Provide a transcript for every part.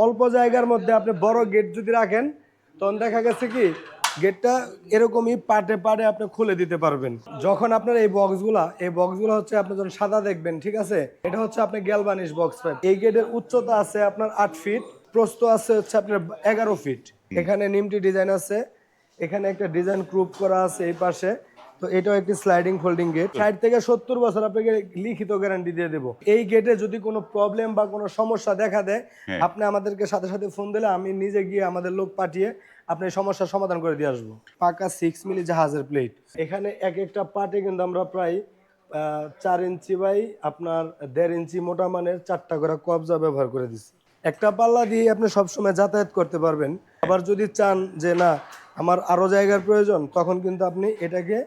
অল্প জায়গার মধ্যে আপনি বড় গেট যদি রাখেন তখন দেখা গেছে কি গেটটা এরকমই পাটে পাটে আপনি খুলে দিতে পারবেন। যখন আপনার এই বক্সগুলো হচ্ছে আপনি যখন সাদা দেখবেন, ঠিক আছে, এটা হচ্ছে আপনি গ্যালভানিশ বক্স পাইপ। এই গেটের উচ্চতা আছে আপনার 8 ফিট, প্রস্থ আছে হচ্ছে আপনার 11 ফিট। এখানে নিমটি ডিজাইন আছে, এখানে একটা ডিজাইন গ্রুপ করা আছে এই পাশে। তো এটাও একটি স্লাইডিং ফোল্ডিং গেট। 60 থেকে 70 বছর আপনাকে লিখিত গ্যারান্টি দিয়ে দেবো। এই গেটে যদি কোনো প্রবলেম বা কোনো সমস্যা দেখা দেয়, আপনি আমাদেরকে সাথে সাথে ফোন দিলে আমি নিজে গিয়ে আমাদের লোক পাঠিয়ে আপনার সমস্যার সমাধান করে দিয়ে আসবো। পাকা 6 মিলি জাহাজের প্লেট। এখানে এক একটা পার্টে কিন্তু আমরা প্রায় 4 ইঞ্চি বাই আপনার 1.5 ইঞ্চি মোটা মানের 4টা করে কবজা ব্যবহার করে দিচ্ছি। একটা পাল্লা দিয়ে আপনি সবসময় যাতায়াত করতে পারবেন। আবার যদি চান যে না আমার আরো জায়গার প্রয়োজন, তখন কিন্তু আপনি এটাকে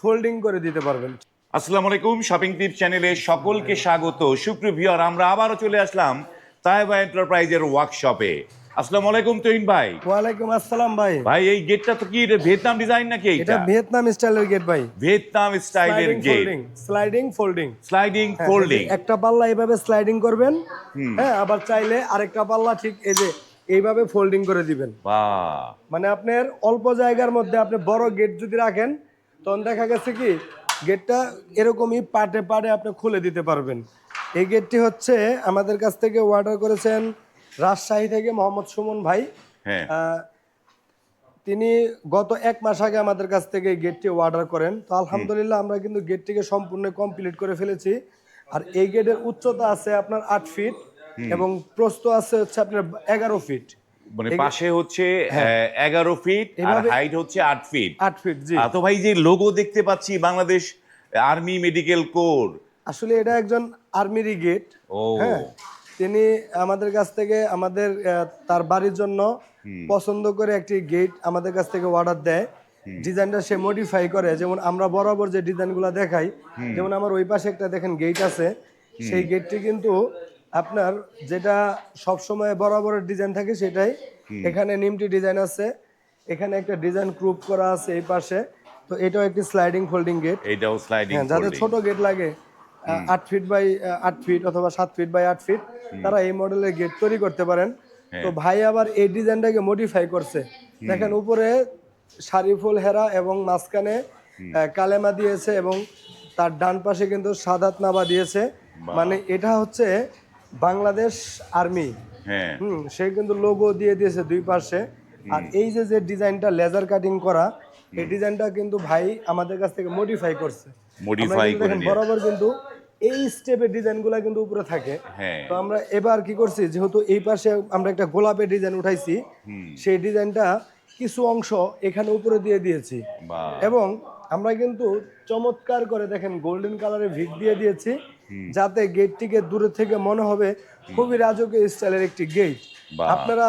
ফোল্ডিং করে দিতে পারবেন। আসসালামু আলাইকুম, শপিং টিপস চ্যানেলে সকলকে স্বাগত। সুপ্রিয় ভিউয়ার, আমরা আবারও চলে আসলাম তাইবা এন্টারপ্রাইজের ওয়ার্কশপে। আসসালামু আলাইকুম তুহিন ভাই। ওয়ালাইকুম আসসালাম ভাই। ভাই এই গেটটা তো কি ভিয়েতনাম ডিজাইন নাকি? এটা ভিয়েতনাম স্টাইলের গেট ভাই। ভিয়েতনাম স্টাইলের gate, sliding folding. Sliding folding. একটা পাল্লা এইভাবে স্লাইডিং করবেন, হ্যাঁ, আবার চাইলে আরেকটা পাল্লা ঠিক এই যে এইভাবে ফোল্ডিং করে দিবেন। বাহ, মানে আপনার অল্প জায়গার মধ্যে আপনি বড় গেট যদি রাখেন তখন দেখা গেছে কি গেটটা এরকমই পাটে পাটে আপনি খুলে দিতে পারবেন। এই গেটটি হচ্ছে আমাদের কাছ থেকে অর্ডার করেছেন রাজশাহী থেকে মোহাম্মদ সুমন ভাই। হ্যাঁ, তিনি গত 1 মাস আগে আমাদের কাছ থেকে এই গেটটি অর্ডার করেন। তো আলহামদুলিল্লাহ আমরা কিন্তু গেটটিকে সম্পূর্ণ কমপ্লিট করে ফেলেছি। আর এই গেটের উচ্চতা আছে আপনার 8 ফিট এবং প্রস্থ আছে হচ্ছে আপনার 11 ফিট। মানে পাশে হচ্ছে 11 ফিট আর হাইট হচ্ছে 8 ফিট। 8 ফিট, জি। তো ভাই যে লোগো দেখতে পাচ্ছি বাংলাদেশ আর্মি মেডিকেল কোর, আসলে এটা একজন আর্মিরই গেট। ও হ্যাঁ, তিনি আমাদের কাছ থেকে আমাদের তার বাড়ির জন্য পছন্দ করে একটি গেট আমাদের কাছ থেকে অর্ডার দেয়। ডিজাইনটা সে মডিফাই করে, যেমন আমরা বরাবর যে ডিজাইনগুলো দেখাই, যেমন আমার ওই পাশে একটা দেখেন গেট আছে, সেই গেটটি কিন্তু আপনার যেটা সবসময় বরাবরের ডিজাইন থাকে সেটাই। এখানে নিমটি ডিজাইন আছে, এখানে একটা ডিজাইন গ্রুপ করা আছে এই পাশে। তো এটাও একটি স্লাইডিং ফোল্ডিং গেট। এটাও স্লাইডিং হ্যাঁ, যাদের ছোট গেট লাগে 8 ফিট বাই 8 ফিট অথবা 7 ফিট বাই 8 ফিট, তারা এই মডেলের গেট তৈরি করতে পারেন। তো ভাই আবার এই ডিজাইনটাকে মডিফাই করছে। দেখেন উপরে সারিফুল হেরা এবং মাঝখানে কালেমা দিয়েছে এবং তার ডান পাশে কিন্তু সাদাত নাবা দিয়েছে। মানে এটা হচ্ছে বাংলাদেশ আর্মি। হ্যাঁ, সে কিন্তু লোগো দিয়ে দিয়েছে দুই পাশে। আর এই যে যে ডিজাইনটা লেজার কাটিং করা, এই ডিজাইনটা কিন্তু ভাই আমাদের কাছ থেকে মডিফাই করছে। মডিফাই করে দেখেন বরাবর কিন্তু এই স্টেপের ডিজাইনগুলো কিন্তু উপরে থাকে। তো আমরা এবার কি করছি, যেহেতু এই পাশে আমরা একটা গোলাপের ডিজাইন উঠাইছি, সেই ডিজাইনটা কিছু অংশ এখানে উপরে দিয়ে দিয়েছি। এবং আমরা কিন্তু চমৎকার করে দেখেন গোল্ডেন কালারের ভিট দিয়ে দিয়েছি, যাতে গেটটিকে দূরে থেকে মনে হবে খুবই রাজকীয় স্টাইলের একটি গেট। আপনারা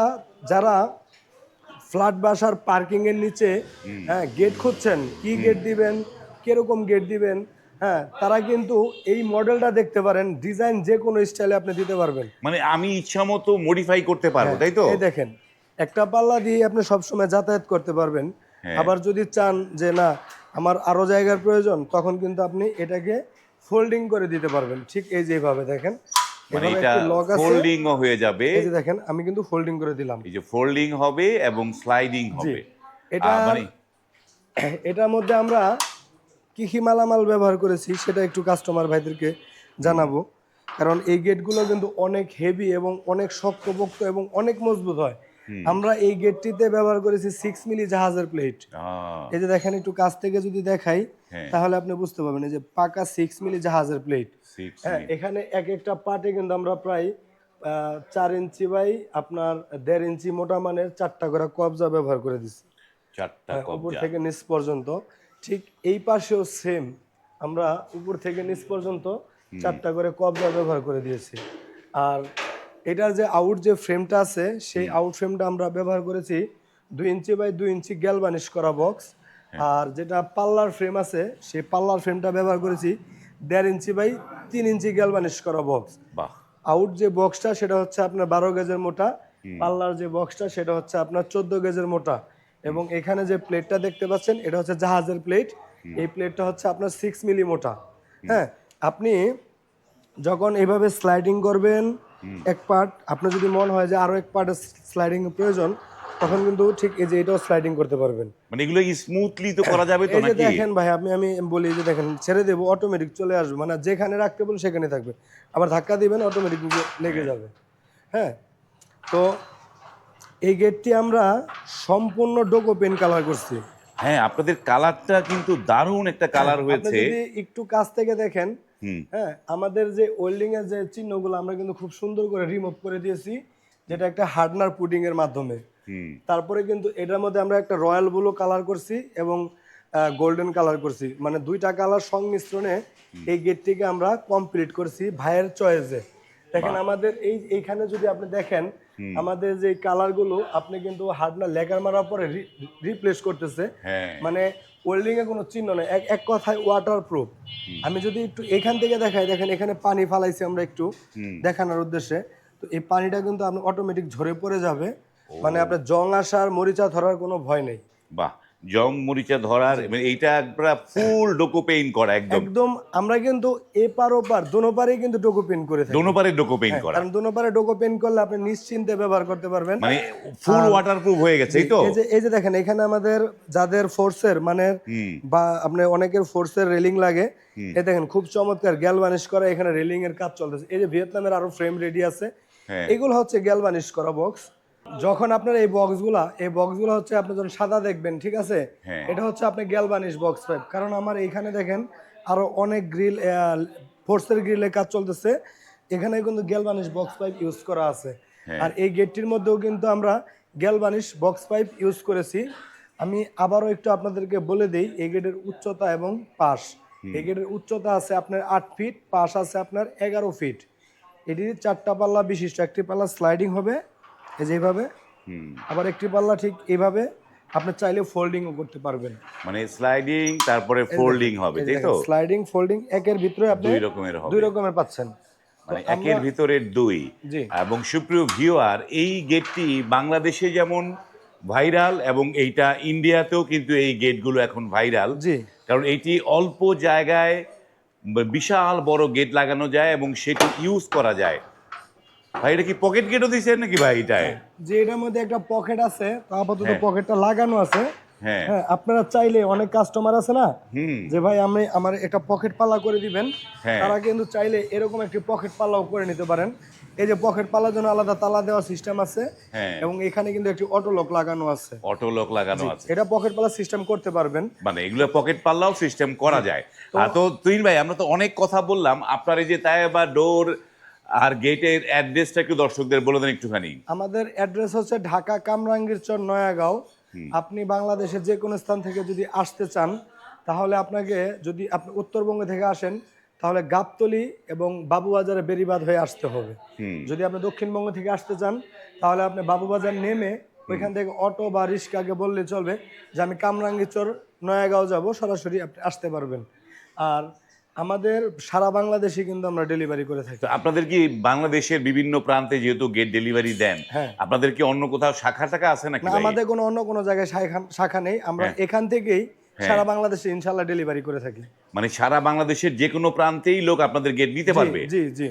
যারা ফ্ল্যাট বাসার পার্কিং এর নিচে গেট খুঁজছেন, কি গেট দিবেন, কিরকম গেট দিবেন, হ্যাঁ, তারা কিন্তু এই মডেলটা দেখতে পারেন। ডিজাইন যে কোনো স্টাইলে আপনি দিতে পারবেন, মানে আমি ইচ্ছা মতো মডিফাই করতে পারবো, তাই তো? এই দেখেন একটা পাল্লা দিয়ে আপনি সবসময় যাতায়াত করতে পারবেন। আবার যদি চান যে না আমার আরো জায়গার প্রয়োজন, তখন কিন্তু আপনি এটাকে ফোল্ডিং করে দিতে পারবেন। ঠিক এই যেভাবে দেখেন, মানে এটা ফোল্ডিং ও হয়ে যাবে। এই যে দেখেন আমি কিন্তু ফোল্ডিং করে দিলাম। এই যে ফোল্ডিং হবে এবং স্লাইডিং হবে। এটা মানে এটার মধ্যে আমরা কি কি মালামাল ব্যবহার করেছি সেটা একটু কাস্টমার ভাইদেরকে জানাবো। কারণ এই গেটগুলো কিন্তু অনেক হেভি এবং অনেক শক্তপোক্ত এবং অনেক মজবুত হয়। আমরা এই গেটটিতে ব্যবহার করেছি 6 মিলি জাহাজের প্লেট। এই যে দেখেন একটু কাছ থেকে যদি দেখাই তাহলে আপনি বুঝতে পারবেন, এই যে পাকা 6 মিলি জাহাজের প্লেট। হ্যাঁ, এখানে এক একটা পার্টে কিন্তু আমরা প্রায় 4 ইঞ্চি বাই আপনার 1.5 ইঞ্চি মোটা মানের 4টা করে কবজা ব্যবহার করে দিচ্ছি, 4টা উপর কবজা থেকে নিচ পর্যন্ত। ঠিক এই পাশেও সেম, আমরা উপর থেকে নিচ পর্যন্ত 4টা করে কবজা ব্যবহার করে দিয়েছি। আর এটার যে আউট যে ফ্রেমটা আছে, সেই আউট ফ্রেমটা আমরা ব্যবহার করেছি 2 ইঞ্চি বাই 2 ইঞ্চি গ্যালভানিশ করা বক্স। আর যেটা পাল্লার ফ্রেম আছে, সেই পাল্লার ফ্রেমটা ব্যবহার করেছি 1.5 ইঞ্চি বাই 3 ইঞ্চি গ্যালভানিশ করা বক্স। আউট যে বক্সটা সেটা হচ্ছে আপনার 12 গেজের মোটা, পাল্লার যে বক্সটা সেটা হচ্ছে আপনার 14 গেজের মোটা। এবং এখানে যে প্লেটটা দেখতে পাচ্ছেন এটা হচ্ছে জাহাজের প্লেট। এই প্লেটটা হচ্ছে আপনার 6 মিলি মোটা। হ্যাঁ, আপনি যখন এইভাবে স্লাইডিং করবেন এক পার্ট আপনার যদি মনে হয় যে আরো এক পার্ট স্লাইডিং এর প্রয়োজন, তখন কিন্তু ঠিক এই যে এটাও স্লাইডিং করতে পারবেন। মানে এগুলো স্মুথলি তো করা যাবে তো এই যে নাকি? দেখেন ভাই, আমি বলি এই যে দেখেন, ছেড়ে দেবো অটোমেটিক চলে আসবে, মানে যেখানে রাখতে বলুন সেখানে থাকবে, আবার ধাক্কা দিবেন অটোমেটিক লেগে যাবে। হ্যাঁ, তো এই গেটটি আমরা সম্পূর্ণ ডোকো পেন কালার করছি। হ্যাঁ, আপনাদের কালারটা কিন্তু দারুণ একটা কালার আপনি হয়েছে। যদি একটু কাছ থেকে দেখেন, হুম। হ্যাঁ, আমাদের যে ওয়েল্ডিং এর যে চিহ্নগুলো আমরা কিন্তু খুব সুন্দর করে রিমুভ করে দিয়েছি, যেটা একটা হার্ডনার পুডিং এর মাধ্যমে। হুম। তারপরে কিন্তু এটার মধ্যে আমরা একটা রয়্যাল ব্লু কালার করছি এবং গোল্ডেন কালার করছি, মানে দুইটা কালার সংমিশ্রণে এই গেটটিকে আমরা কমপ্লিট করছি ভাইয়ের চয়েসে। দেখেন আমাদের এইখানে যদি আপনি দেখেন, আমাদের যে কালারগুলো আপনি কিন্তু হার্ডনার লেকার মারার পরে রিপ্লেস করতেছে, হ্যাঁ। মানে ওয়েল্ডিং এর কোনো চিহ্ন নেই, এক কথায় ওয়াটার প্রুফ। আমি যদি একটু এখান থেকে দেখাই, দেখেন এখানে পানি ফালাইছি আমরা একটু দেখানোর উদ্দেশ্যে, তো এই পানিটা কিন্তু আপনি অটোমেটিক ঝরে পড়ে যাবে, মানে আপনার জং আসার মরিচা ধরার কোনো ভয় নেই। বাহ, জং মরিচা ধরার মানে এইটা পুরো ফুল ডোকো পেইন্ট করা একদম। একদম আমরা কিন্তু এপার ওপার দোনো পারেই কিন্তু ডোকো পেন করে থাকি। দোনো পারে ডোকো পেইন্ট করা, কারণ দোনো পারে ডোকো পেন করলে আপনি নিশ্চিন্তে ব্যবহার করতে পারবেন, মানে ফুল ওয়াটারপ্রুফ হয়ে গেছে এই তো। এই যে দেখেন এখানে আমাদের যাদের ফোর্সের মানে বা আপনি অনেকের ফোর্সের রেলিং লাগে, এই দেখেন খুব চমৎকার গ্যালভানিশ করা এখানে রেলিং এর কাজ চলতেছে। এই যে ভিয়েতনামের আরো ফ্রেম রেডি আছে, হ্যাঁ। এগুলো হচ্ছে গ্যালভানিশ করা বক্স। যখন আপনার এই বক্সগুলো হচ্ছে আপনি যখন সাদা দেখবেন, ঠিক আছে, হ্যাঁ। এটা হচ্ছে আপনি গ্যালভানিশ বক্স পাইপ। কারণ আমার এইখানে দেখেন আরো অনেক গ্রিল ফোর্সের গ্রিলের কাজ চলতেছে, এখানে কিন্তু গ্যালভানিশ বক্স পাইপ ইউজ করা আছে। আর এই গেটটির মধ্যেও কিন্তু আমরা গ্যালভানিশ বক্স পাইপ ইউজ করেছি। আমি আবারও একটু আপনাদেরকে বলে দেই এই গেটের উচ্চতা এবং পাশ। এই গেটের উচ্চতা আছে আপনার 8 ফিট, পাশ আছে আপনার 11 ফিট। এটি 4টা পাল্লা বিশিষ্ট, একটি পাল্লা স্লাইডিং হবে এই যেভাবে, আবার একটি পাল্লা ঠিক এইভাবে, আপনি চাইলে ফোল্ডিংও করতে পারবেন। মানে স্লাইডিং তারপরে ফোল্ডিং হবে, তাই তো? স্লাইডিং ফোল্ডিং একের ভিতরে আপনি দুই রকমের পাচ্ছেন, মানে একের ভিতরে দুই। জি। এবং সুপ্রিয় ভিউয়ার, এই গেটটি বাংলাদেশে যেমন ভাইরাল এবং এইটা ইন্ডিয়াতেও কিন্তু এই গেটগুলো এখন ভাইরাল। জি। কারণ এইটি অল্প জায়গায় বিশাল বড় গেট লাগানো যায় এবং সেটি ইউজ করা যায়। ভাই এটা কি পকেট গেটও দিয়েছেন নাকি ভাই এটায়? যে এটার মধ্যে একটা পকেট আছে, তো আপাতত পকেটটা লাগানো আছে। হ্যাঁ। হ্যাঁ, আপনারা চাইলে অনেক কাস্টমার আছে না, যে ভাই আমার একটা পকেট পাল্লা করে দিবেন, হ্যাঁ। তারা কিন্তু চাইলে এরকম একটি পকেট পাল্লাও করে নিতে পারেন। এই যে পকেট পাল্লার জন্য আলাদা তালা দেওয়ার সিস্টেম আছে, হ্যাঁ। এবং এখানে কিন্তু একটি অটো লক লাগানো আছে। অটো লক লাগানো আছে, এটা পকেট পাল্লা সিস্টেম করতে পারবেন, মানে এগুলো পকেট পাল্লাও সিস্টেম করা যায়। আর তো তুহিন ভাই, আমরা তো অনেক কথা বললাম, আপনার এই যে তাইবা ডোর আর গেটের অ্যাড্রেসটা একটু দর্শকদের বলে দেন একটুখানি। আমাদের অ্যাড্রেস হচ্ছে ঢাকা কামরাঙ্গীরচর নয়াগাঁও। আপনি বাংলাদেশের যে কোনো স্থান থেকে যদি আসতে চান, তাহলে আপনাকে, যদি আপনি উত্তরবঙ্গ থেকে আসেন তাহলে গাবতলী এবং বাবুবাজারে বেরিবাদ হয়ে আসতে হবে। যদি আপনি দক্ষিণবঙ্গ থেকে আসতে চান তাহলে আপনি বাবুবাজার নেমে ওইখান থেকে অটো বা রিক্সাকে বললে চলবে যে আমি কামরাঙ্গীরচর নয়াগাঁও যাব, সরাসরি আপনি আসতে পারবেন। আর আমাদের সারা বাংলাদেশে কিন্তু আমরা ডেলিভারি করে থাকি। তো আপনাদের কি বাংলাদেশের বিভিন্ন প্রান্তে যেহেতু গেট ডেলিভারি দেন, হ্যাঁ। আপনাদের কি অন্য কোথাও শাখা টাকা আছে নাকি না, ভাই? আমাদের কোনো অন্য কোনো জায়গায় শাখা নেই, আমরা এখান থেকেই সারা বাংলাদেশে ইনশাআল্লাহ ডেলিভারি করে থাকি। মানে সারা বাংলাদেশের যে কোনো প্রান্তেই লোক আপনাদের গেট নিতে পারবে? জি জি।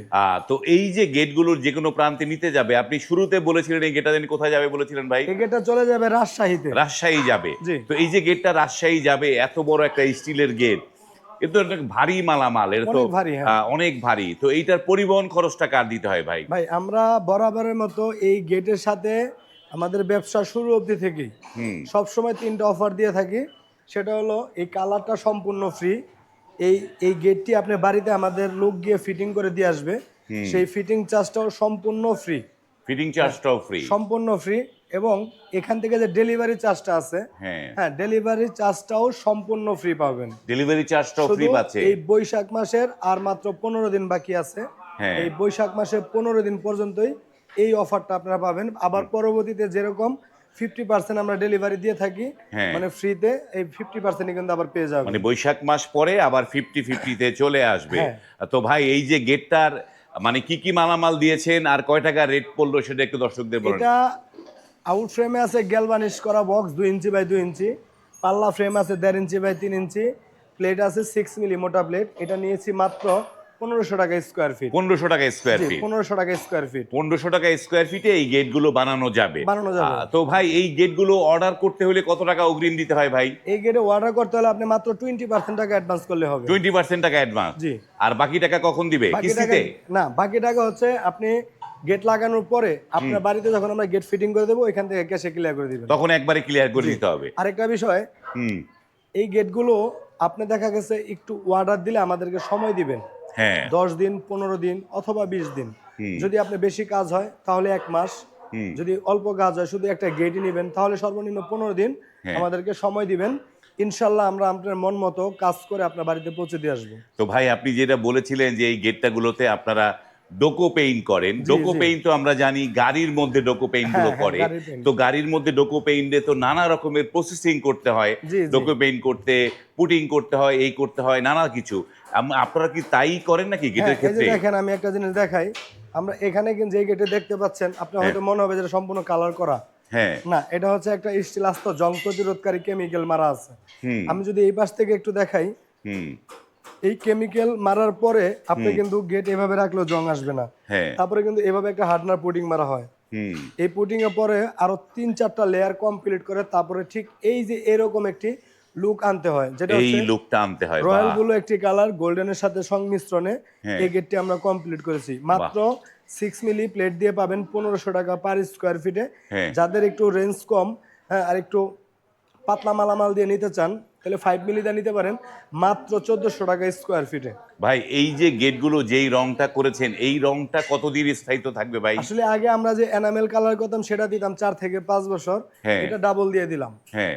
তো এই যে গেটগুলোর যে কোনো প্রান্তে নিতে যাবে, আপনি শুরুতে বলেছিলেন এই গেটটা জানি কোথায় যাবে বলেছিলেন ভাই? এই গেটটা চলে যাবে রাজশাহীতে। রাজশাহী যাবে। জি। তো এই যে গেটটা রাজশাহী যাবে, এত বড় একটা স্টিলের গেট, এ তো একটা ভারী মালামাল, এটা তো অনেক ভারী, হ্যাঁ। অনেক ভারী। তো এইটার পরিবহন খরচটা কার দিতে হয় ভাই? ভাই আমরা বরাবরের মতো এই গেটের সাথে আমাদের ব্যবসা শুরু অবধি থেকেই সবসময় 3টা অফার দিয়ে থাকি। সেটা হলো এই কালারটা সম্পূর্ণ ফ্রি, এই গেটটি আপনি বাড়িতে আমাদের লোক গিয়ে ফিটিং করে দিয়ে আসবে, সেই ফিটিং চার্জটাও সম্পূর্ণ ফ্রি। ফিটিং চার্জটাও ফ্রি? সম্পূর্ণ ফ্রি। এবং এখান থেকে যে ডেলিভারি চার্জটা আছে, হ্যাঁ, ডেলিভারি চার্জটাও সম্পূর্ণ ফ্রি পাবেন। ডেলিভারি চার্জটাও ফ্রি পাচ্ছে। এই বৈশাখ মাসের আর মাত্র 15 দিন বাকি আছে। হ্যাঁ। এই বৈশাখ মাসের 15 দিন পর্যন্তই এই অফারটা আপনারা পাবেন। আবার পরবর্তীতে যেরকম 50% আমরা ডেলিভারি দিয়ে থাকি, মানে ফ্রিতে, এই 50% কিন্তু আবার পেয়ে যাবেন। মানে বৈশাখ মাস পরে আবার 50-50-তে চলে আসবে। তো ভাই এই যে গেটটার মানে কি কি মালামাল দিয়েছেন আর কয় টাকা রেট পড়লো সেটা একটু দর্শকদের বলুন। এটা আউট ফ্রেমে আছে গ্যালভানিশ করা বক্স 2 ইঞ্চি বাই 2 ইঞ্চি, পাল্লা ফ্রেম আছে 1.5 ইঞ্চি বাই 3 ইঞ্চি, প্লেট আছে 6 মিলি মোটা প্লেট। এটা নিয়েছি মাত্র 1500 টাকা স্কোয়ার ফিট। 1500 টাকা স্কোয়ার জি, ফিট। 1500 টাকা স্কোয়ার ফিট 1500 টাকা স্কোয়ার ফিটে এই গেটগুলো বানানো যাবে। বানানো যাবে। তো ভাই এই গেটগুলো অর্ডার করতে হলে কত টাকা অগ্রিম দিতে হয় ভাই? এই গেটে অর্ডার করতে হলে আপনি মাত্র 20% টাকা অ্যাডভান্স করলে হবে। 20% টাকা অ্যাডভান্স। জি। আর বাকি টাকা কখন দিবে? বাকি টাকা কিস্তিতে? না, বাকি টাকা হচ্ছে আপনি গেট লাগানোর পরে আপনার বাড়িতে যখন আমরা গেট ফিটিং করে দেবো ওইখান থেকে ক্যাশে ক্লিয়ার করে দিবেন। তখন একবারে ক্লিয়ার করে জি। দিতে হবে। আরেকটা বিষয়, হুম। এই গেটগুলো আপনি দেখা গেছে একটু অর্ডার দিলে আমাদেরকে সময় দিবেন, হ্যাঁ। 10 দিন 15 দিন অথবা 20 দিন। যদি আপনি বেশি কাজ হয় তাহলে 1 মাস, যদি অল্প কাজ হয় শুধু একটা গেটই নেবেন তাহলে সর্বনিম্ন 15 দিন হ্যাঁ। আমাদেরকে সময় দিবেন। ইনশাল্লাহ আমরা আপনার মন মতো কাজ করে আপনার বাড়িতে পৌঁছে দিয়ে আসবো। তো ভাই আপনি যেটা বলেছিলেন যে এই গেটটাগুলোতে আপনারা ডোকো পেইন্ট করেন। জি, ডোকো জি। পেইন্ট তো আমরা জানি গাড়ির মধ্যে ডোকো পেইন্ট গুলো হ্যাঁ, করে। গাড়ির paint। তো গাড়ির মধ্যে ডোকো পেইন্টে তো নানা রকমের প্রসেসিং করতে হয়। জি, জি। ডোকো পেইন্ট করতে, পুটিং করতে হয়, এই করতে হয়, নানা কিছু। আপনারা কি তাই করেন নাকি হ্যাঁ, গেটের এই যে ক্ষেত্রে? দেখেন আমি একটা জিনিস দেখাই, আমরা এখানে কিন্তু যে গেটে দেখতে পাচ্ছেন আপনার হয়তো মনে হবে যে এটা সম্পূর্ণ কালার করা। হ্যাঁ। না, এটা হচ্ছে একটা স্টিল আস্ত জং প্রতিরোধকারী কেমিক্যাল মারা আছে। হুম। আমি যদি এই পাশ থেকে একটু দেখাই, হুম। এই কেমিক্যাল মারার পরে আপনি কিন্তু গেট এভাবে রাখলেও জং আসবে না। হ্যাঁ। তারপরে কিন্তু এভাবে একটা হার্ডনার পুটিং মারা হয়। হুম। এই পুটিং এর পরে আরো 3-4টা লেয়ার কমপ্লিট করে তারপরে ঠিক এই যে এরকম একটি লুক আনতে হয়, যেটা এই হচ্ছে লুকটা আনতে হয়। রয়্যাল বাহ! ব্লু একটি কালার গোল্ডেনের সাথে সংমিশ্রণে হ্যাঁ। এই গেটটি আমরা কমপ্লিট করেছি। মাত্র 6 মিলি প্লেট দিয়ে পাবেন 1500 টাকা পার স্কোয়ার ফিটে। হ্যাঁ। যাদের একটু রেঞ্জ কম, হ্যাঁ, আর একটু পাতলা মালামাল দিয়ে নিতে চান তাহলে 5 মিলি দিয়ে নিতে পারেন মাত্র 1400 টাকা স্কোয়ার ফিটে। ভাই এই যে গেটগুলো যেই রংটা করেছেন এই রংটা কতদিন স্থায়িত্ব থাকবে ভাই? আসলে আগে আমরা যে এনামেল কালার করতাম সেটা দিতাম 4 থেকে 5 বছর। হ্যাঁ। এটা ডাবল দিয়ে দিলাম। হ্যাঁ।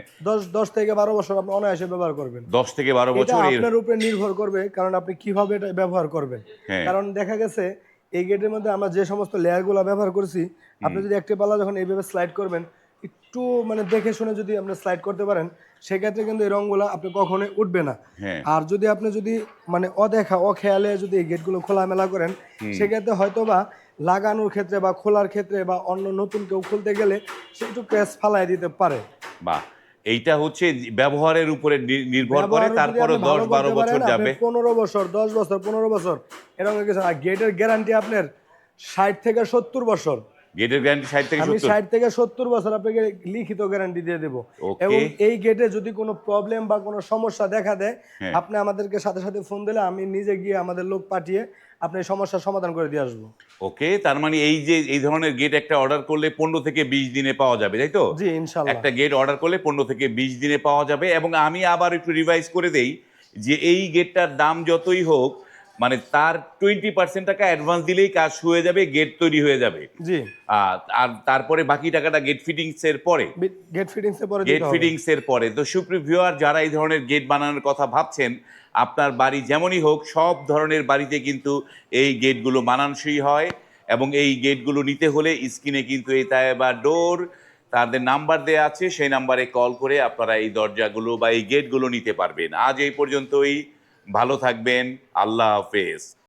10 থেকে 12 বছর আপনি অনায়াসে ব্যবহার করবেন। 10 থেকে 12 এটা বছর এর। আপনার উপরে নির্ভর করবে, কারণ আপনি কিভাবে এটা ব্যবহার করবেন। হ্যাঁ। কারণ দেখা গেছে এই গেটের মধ্যে আমরা যে সমস্ত লেয়ারগুলো ব্যবহার করছি, আপনি যদি একটা পাল্লা যখন এইভাবে স্লাইড করবেন, একটু মানে দেখে শুনে যদি আপনি স্লাইড করতে পারেন, সেক্ষেত্রে কিন্তু এই রঙগুলো আপনি কখনোই উঠবে না। হ্যাঁ। আর যদি আপনি যদি মানে অদেখা অখেয়ালে যদি এই গেটগুলো খোলামেলা করেন, সেক্ষেত্রে হয়তো বা লাগানোর ক্ষেত্রে বা খোলার ক্ষেত্রে বা অন্য নতুন কেউ খুলতে গেলে সে একটু ক্র্যাশ ফালাই দিতে পারে। বাহ, এইটা হচ্ছে ব্যবহারের উপরে নির্ভর করে, ব্যবহার যদি তারপরে আপনি 10 ভালো 12 করতে বছর পারেন, যাবে। আপনি 15 বছর 10 বছর 15 বছর এরকম কিছু। আর গেটের গ্যারান্টি আপনার 60 থেকে 70 বছর। গেটের গ্যারান্টি 60 থেকে আমি 70। 60 থেকে 70 বছর আপনাকে লিখিত গ্যারান্টি দিয়ে দেবো। ওকে। এবং এই গেটে যদি কোনো প্রবলেম বা কোনো সমস্যা দেখা দেয়, হ্যাঁ। আপনি আমাদেরকে সাথে সাথে ফোন দিলে আমি নিজে গিয়ে আমাদের লোক পাঠিয়ে আপনি সমস্যার সমাধান করে দিয়ে আসবো। ওকে, তার মানে এই যে এই ধরনের গেট একটা অর্ডার করলে 15 থেকে 20 দিনে পাওয়া যাবে, তাই তো? জি, ইনশাল্লাহ। একটা গেট অর্ডার করলে 15 থেকে 20 দিনে পাওয়া যাবে। এবং আমি আবার একটু রিভাইজ করে দেই যে এই গেটটার দাম যতই হোক, মানে তার 20% টাকা অ্যাডভান্স দিলেই কাজ হয়ে যাবে, গেট তৈরি হয়ে যাবে। জি, আর তারপরে বাকি টাকাটা গেট ফিটিংস এর পরে। গেট ফিটিংস এর পরে গেট দিতে হবে। ফিটিংস এর পরে। তো সুপ্রিয় ভিউয়ার, যারা এই ধরনের গেট বানানোর কথা ভাবছেন, আপনার বাড়ি যেমনই হোক, সব ধরনের বাড়িতে কিন্তু এই গেটগুলো মানানসই হয়। এবং এই গেটগুলো নিতে হলে স্ক্রিনে কিন্তু এই তায়েবা ডোর তাদের নাম্বার দেয়া আছে, সেই নাম্বারে কল করে আপনারা এই দরজাগুলো বা এই গেটগুলো নিতে পারবেন। আজ এই পর্যন্তই, ভালো থাকবেন, আল্লাহ হাফেজ।